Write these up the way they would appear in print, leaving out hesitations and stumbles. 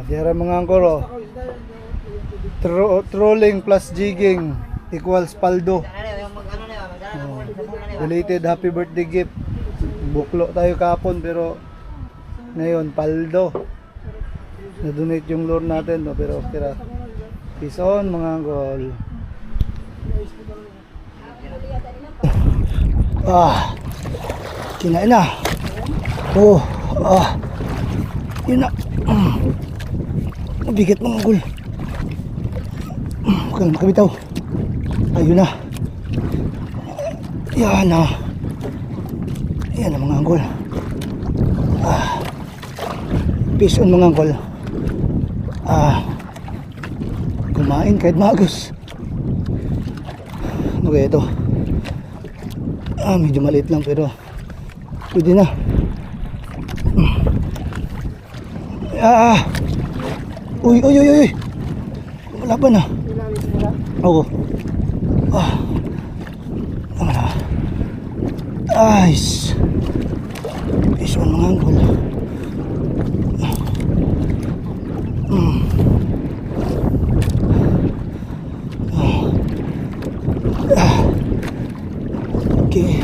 Diara mga angkol, oh. Trolling plus jigging equals paldo. Belated happy birthday gift. Buklo tayo kapon pero ngayon paldo. Na-donate yung lure natin, no? Pero tira. Peace on mga angkol. Kinain na. Yun na. Mabigat mga angkol. Huwag kang makabitaw. Ayun na. Yan na. Yan na mga angkol. Peace on mga angkol. Kumain kahit magos. Ano kaya ito? Medyo maliit lang pero pwede na. Uy. Laban na. Oo. Tama na. Nice. Peace on mga angkol. Okay.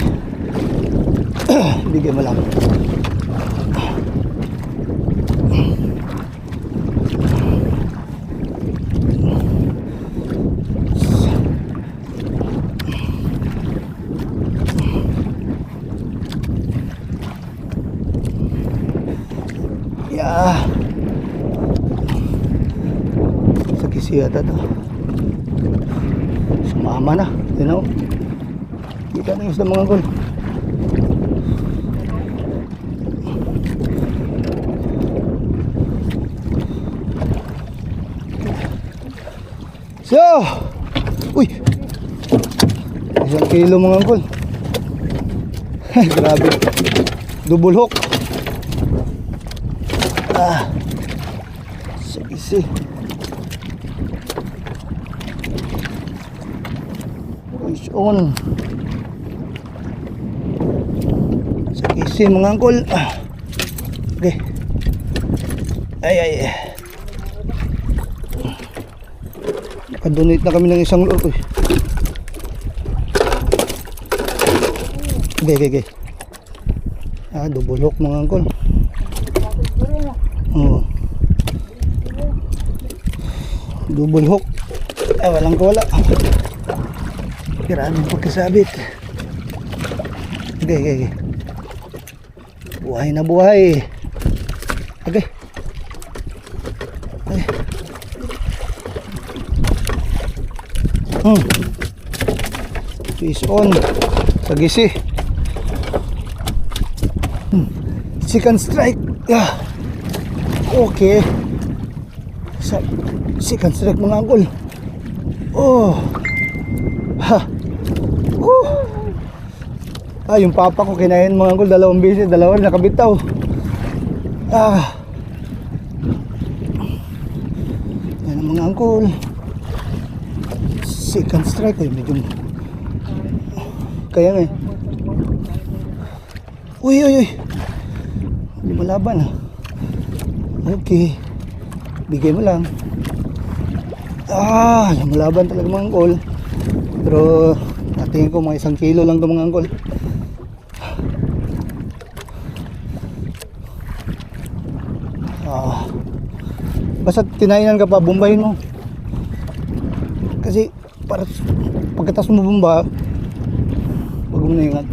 Bigyan mo lang. Sa kisiyata to. Sumama na. You know? Kita na yung isda mga angkol. So, uy, 1 kilo mga angkol. Grabe, double hook. Sige. Fish on. Sige mga angkol. Okay. Ay. Donate na kami ng isang lure. Okay. Double hook mga angkol. Double hook. Walang kawala. Maraming pagkasabit. Okay. Buhay na buhay. Okay. Fish on. Sagisi. Second strike. Okay. Second strike mga angkol. Yung papa ko kinain mga angkol 2 beses, 2 nakabitaw. Yan ang mga angkol. Second strike. Medyo kaya nga Uy. Hindi malaban Okay. Bigay mo lang. Malaban talaga mga angkol. Pero natingin ko mga 1 kilo lang ito mga angkol. Basta tinainan ka pa, bombahin mo. Kasi para pagkatapos mo bomba, wag mo na ingat.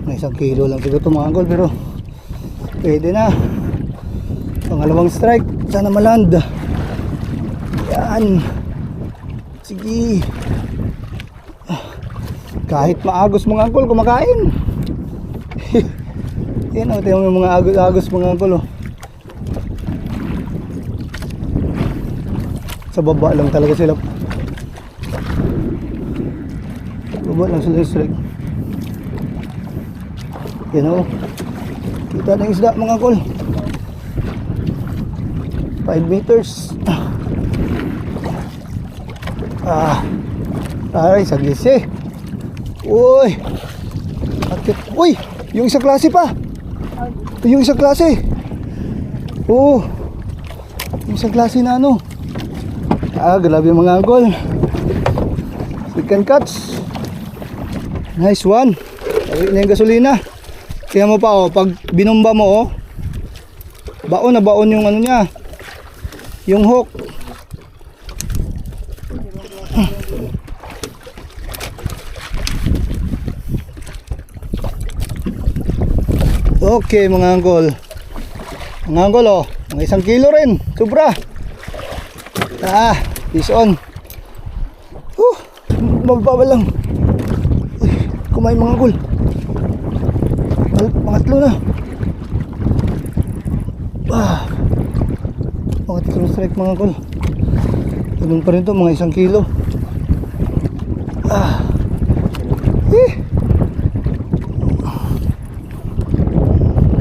May 1 kilo lang siguro ito mga angkol, pero pwede na. Pangalawang strike, sana maland. Yan. Sige. Kahit maagos mga angkol, kumakain. Yan o, tingnan mo yung mga agos mga angkol. Sa baba lang talaga sila. Baba lang sila yung strike. Yan o. Kita na yung isda mga angkol. 5 meters. Aray, sagisi. Uy. Akit. Uy, yung isang klase pa. Yung isang klase. Oo. Isang klase na ano. Grabe mga uncle. Second catch. Nice one. Tawid na yung gasolina. Kaya mo pa oh, pag binomba mo oh, baon na baon yung ano niya, yung hook. Okay mga uncle. Mga uncle oh, mga 1 kilo rin. Sobra. Fish on. Mababa lang. Uy, kumain mga uncle. Pangatlo na. Pangatlo strike mga uncle. Ganun pa rin to, mga 1 kilo.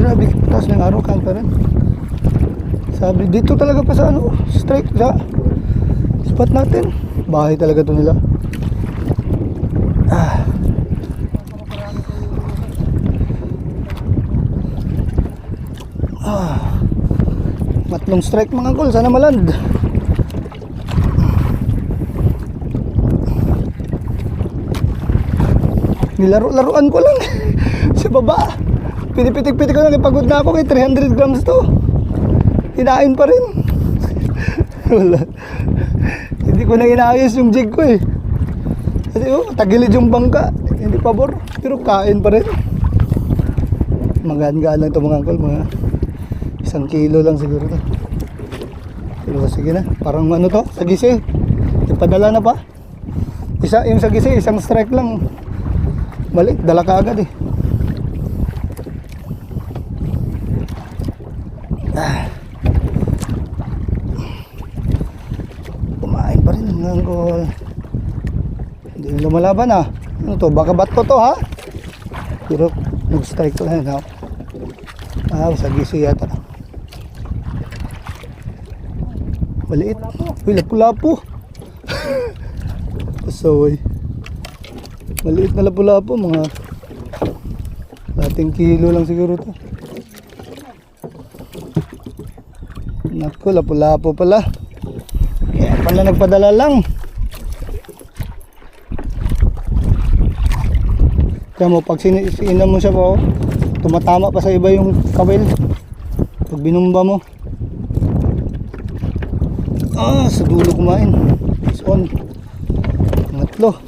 Grabe, taas ng araw kan pa rin. Sabi dito talaga pa sa ano, strike sa spot natin. Bahay talaga to nila. Matlong strike mga uncle, sana maland. Nilaro-laruan ko lang sa baba. Pinipitik-pitik ko lang, pagod na ako kay 300 grams to. Hinain pa rin. Wala. Hindi ko na inaayos yung jig ko eh. Kasi tagilid yung bangka. Hindi pabor, pero kain pa rin. Magaan-gaan lang ito mga uncle, mga 1 kilo lang siguro to. Pero sige na, parang ano to, sagisi. Ipadala na pa. Yung sagisi, 1 strike lang. Balik, dala ka agad eh. Kumain pa rin mga uncle. Hindi na lumalaban ah. Ano to, baka bato to ha. Pero nag-strike ko na yun ha. Sagisi yata. Maliit. Uy, lapu-lapu. Pasaway. Maliit na lapu-lapu, mga 1 kilo lang siguro to. Naku, lapu-lapu pala. Kaya pala nagpadala lang. Kaya mo, pag sinam mo siya po, tumatama pa sa iba yung kawil. Pag binumba mo. Sa dulo kumain. It's on. Pangatlo.